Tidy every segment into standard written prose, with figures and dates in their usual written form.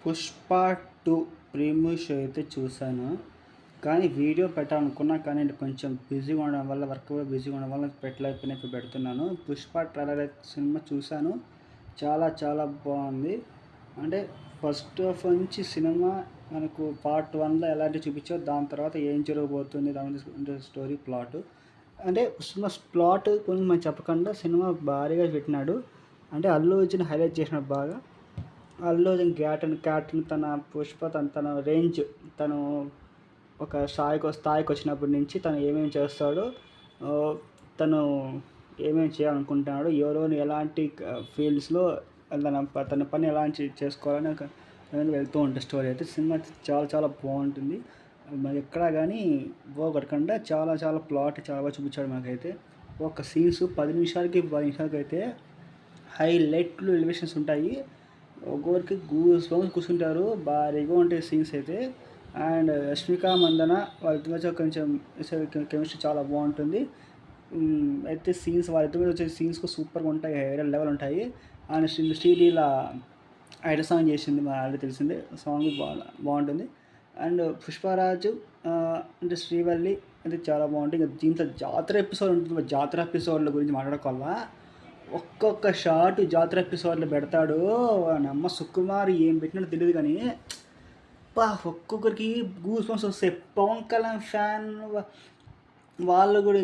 Pushpa 2 premiere show అయితే చూశాను. కానీ వీడియో పెట్టాలనుకున్నా కానీ కొంచెం బిజీగా ఉండడం వల్ల వర్క్ కూడా బిజీగా ఉండడం వల్ల పెట్టలేకపోయినా ఇప్పుడు పెడుతున్నాను. పుష్ప ట్రైలర్ సినిమా చూశాను. చాలా చాలా బాగుంది. అంటే ఫస్ట్ హాఫ్ నుంచి సినిమా మనకు పార్ట్ 1లో ఎలాంటివి చూపించారో దాని తర్వాత ఏం జరగబోతుంది దాని స్టోరీ ప్లాట్. అంటే సినిమా ప్లాట్ కొంచెం మనం చెప్పకుండా సినిమా భారీగా పెట్టినాడు. అంటే అల్లు అర్జున్ హైలైట్ చేసినాడు బాగా. అల్లు అర్జున్ క్యాటన్ తన పుష్ప తన రేంజ్ తను ఒక స్థాయికి వచ్చినప్పటి నుంచి తను ఏమేమి చేస్తాడో, తను ఏమేమి చేయాలనుకుంటున్నాడు, ఎవరెవరిని ఎలాంటి ఫీల్డ్స్లో తన పని ఎలాంటి చేసుకోవాలని వెళ్తూ ఉంటుంది స్టోరీ అయితే. సినిమా చాలా చాలా బాగుంటుంది. మరి ఎక్కడా కానీ పోగొట్టకుండా చాలా చాలా ప్లాట్ చాలా బాగా చూపించాడు మాకైతే. ఒక సీన్స్ 10 నిమిషాలకి అయితే హైలైట్లు ఎలివేషన్స్ ఉంటాయి. ఒక్కొక్కరికి గూస్ బంప్స్ కూర్చుంటారు. భారీగా ఉంటాయి సీన్స్ అయితే. అండ్ రష్మిక మందన వాళ్ళతో మధ్య కొంచెం కెమిస్ట్రీ చాలా బాగుంటుంది. అయితే సీన్స్ వాళ్ళిద్దరి మీద వచ్చే సీన్స్ సూపర్గా ఉంటాయి, వేరే లెవెల్ ఉంటాయి. అండ్ శ్రీలీల ఐటమ్ సాంగ్ చేసింది, మా ఆల్రెడీ తెలిసిందే. సాంగ్ బాగుంటుంది. అండ్ పుష్పరాజు అంటే శ్రీవల్లి అంటే చాలా బాగుంటుంది. ఇంకా దీంట్లో జాతర ఎపిసోడ్ ఉంటుంది. జాతర ఎపిసోడ్ల గురించి మాట్లాడుకోవాలా, ఒక్కొక్క షాట్ జాతర ఎపిసోడ్లో పెడతాడు. నమ్మ సుకుమార్ ఏం పెట్టినట్టు తెలియదు కానీ ఒక్కొక్కరికి గూస్ బంప్స్ వస్తాయి. పవన్ కళ్యాణ్ ఫ్యాన్ వాళ్ళు కూడా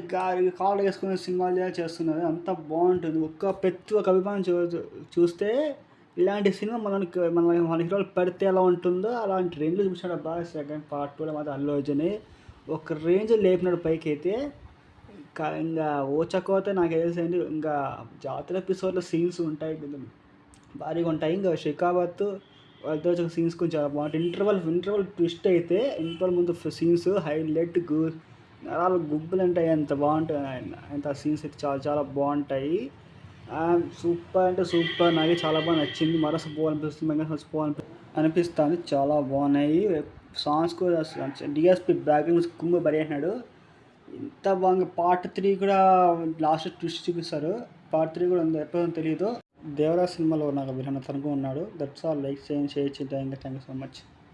కాళ్ళు వేసుకునే సినిమాలు చేస్తున్నారు. అంత బాగుంటుంది. ప్రతి ఒక్క అభిమానం చూస్తే ఇలాంటి సినిమా మన హీరోలు పెడితే ఎలా ఉంటుందో అలాంటి రేంజ్లో చూసాడు బాగా. సెకండ్ పార్ట్ 2లో మాత్రం అల్లు అర్జున్ ఒక రేంజ్ లేపినాడు పైకి అయితే. ఇంకా ఓచకోతే నాకు తెలిసింది. ఇంకా జాతర ఎపిసోడ్లో సీన్స్ ఉంటాయి, భారీగా ఉంటాయి. ఇంకా షెకావత్ వాళ్ళతో వచ్చిన సీన్స్ కొంచెం చాలా బాగుంటాయి. ఇంటర్వల్ ట్విస్ట్ అయితే ఇంటర్వల్ ముందు సీన్స్ హైలైట్ నరాలు గుబ్బులు ఉంటాయి. అంత బాగుంటాయి. అంత సీన్స్ అయితే చాలా చాలా బాగుంటాయి. సూపర్ అంటే సూపర్. నాకే చాలా బాగా నచ్చింది. పోవాలనిపిస్తుంది అనిపిస్తుంది. చాలా బాగున్నాయి సాంగ్స్ కూడా. డిఎస్పి బ్యాక్గ్రౌండ్ కుంభ బరేసినాడు. ఇంత బాగా. పార్ట్ 3 కూడా లాస్ట్ ట్విస్ట్ చూపిస్తారు. పార్ట్ 3 కూడా ఉంది, ఎప్పుడో తెలియదు. దేవరా సినిమాలో నాకు విలన్ తనకు ఉన్నాడు. That's all. లైక్ చేయండి, షేర్ చేయండి. Thank you so much.